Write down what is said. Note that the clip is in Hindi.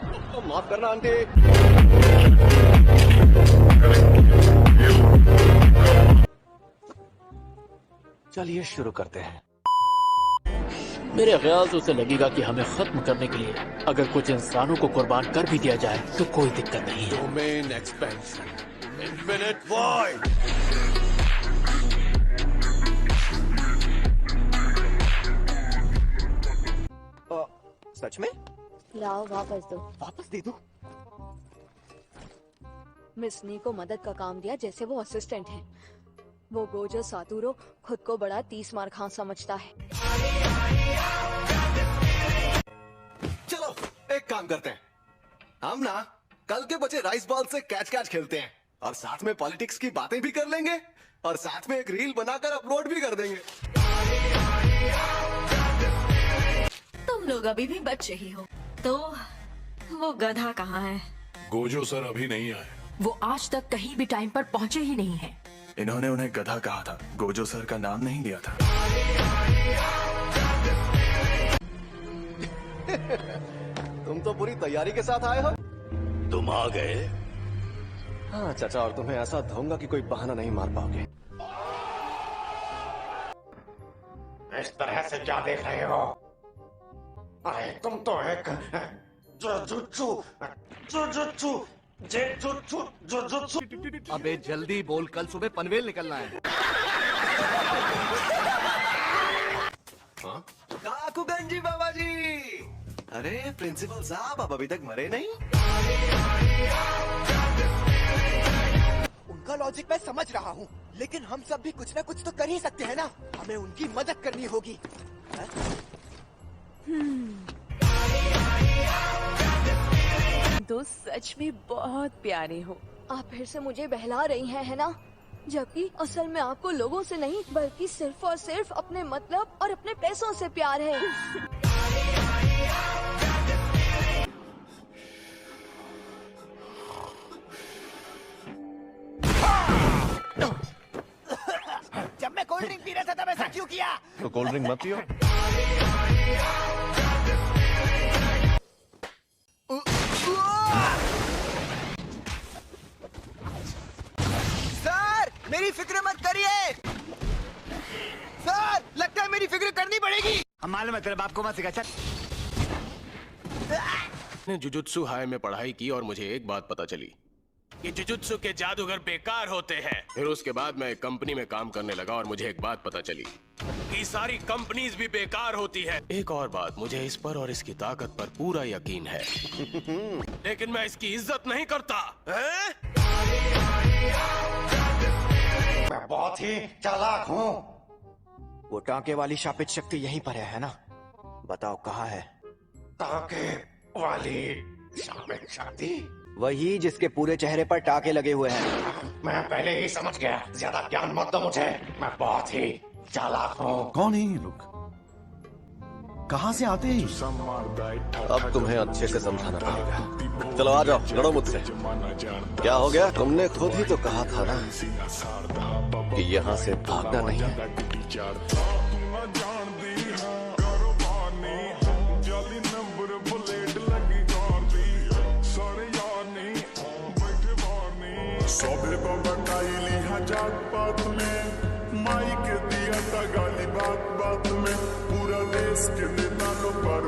तो माफ करना आंटी। चलिए शुरू करते हैं। मेरे ख्याल से उसे लगेगा कि हमें खत्म करने के लिए अगर कुछ इंसानों को कुर्बान कर भी दिया जाए तो कोई दिक्कत नहीं है। Domain expansion, infinite void. सच में? लाओ वापस दो। वापस दे दो। मिस नी को मदद का काम दिया जैसे वो असिस्टेंट है। वो गोजो सातुरो खुद को बड़ा 30 मार खां समझता है। चलो एक काम करते हैं, हम ना कल के बचे राइस बॉल से कैच कैच खेलते हैं और साथ में पॉलिटिक्स की बातें भी कर लेंगे और साथ में एक रील बनाकर अपलोड भी कर देंगे। तुम लोग अभी भी बच्चे ही हो, तो वो गधा कहाँ है? गोजो सर अभी नहीं आए। वो आज तक कहीं भी टाइम पर पहुँचे ही नहीं है। इन्होंने उन्हें गधा कहा था, गोजो सर का नाम नहीं लिया था। तुम तो पूरी तैयारी के साथ आए हो। तुम आ गए? हाँ चाचा, और तुम्हें ऐसा धोऊंगा कि कोई बहाना नहीं मार पाओगे। इस तरह से क्या देख रहे हो? अरे तुम तो एक जुजुत्सु। अबे जल्दी बोल, कल सुबह पनवेल निकलना है। काकुगंजी बाबा जी। अरे प्रिंसिपल साहब, आप अभी तक मरे नहीं? उनका लॉजिक मैं समझ रहा हूँ, लेकिन हम सब भी कुछ ना कुछ तो कर ही सकते हैं ना। हमें उनकी मदद करनी होगी। तो सच में बहुत प्यारे हो। आप फिर से मुझे बहला रही हैं, है ना? जबकि असल में आपको लोगों से नहीं बल्कि सिर्फ और सिर्फ अपने मतलब और अपने पैसों से प्यार है। जब मैं कोल्ड ड्रिंक पी रहा था तब ऐसा क्यों किया? तो कोल्ड ड्रिंक मत पियो। सर मेरी फिक्र मत करिए। सर लगता है मेरी फिक्र करनी पड़ेगी। हम मालूम है तेरे बाप को मत सिखा। चल। मैंने जुजुत्सु हाई में पढ़ाई की और मुझे एक बात पता चली कि जुजुत्सु के जादूगर बेकार होते हैं। फिर उसके बाद मैं एक कंपनी में काम करने लगा और मुझे एक बात पता चली कि सारी कंपनीज भी बेकार होती है। एक और बात, मुझे इस पर और इसकी ताकत पर पूरा यकीन है। लेकिन मैं इसकी इज्जत नहीं करता। हैं? मैं बहुत ही चालाक हूँ। वो टांके वाली शापित शक्ति यहीं पर है ना? बताओ कहाँ है? टांके वाली शामिल शक्ति? वही जिसके पूरे चेहरे पर टाके लगे हुए हैं। मैं पहले ही समझ गया। ज्यादा ज्ञान मत दो मुझे, मैं बहुत ही चालाक हूँ। कौन है ये लोग? कहाँ से आते हैं? अब तुम्हें अच्छे से समझाना पड़ेगा। चलो आ जाओ, लड़ो मुझसे। क्या हो गया? तुमने खुद ही तो कहा था ना कि यहाँ से भागना नहीं है। सबे बताइली जात पात में, माई के दिया था गाली बात बात में, पूरा देश के नेता लो पर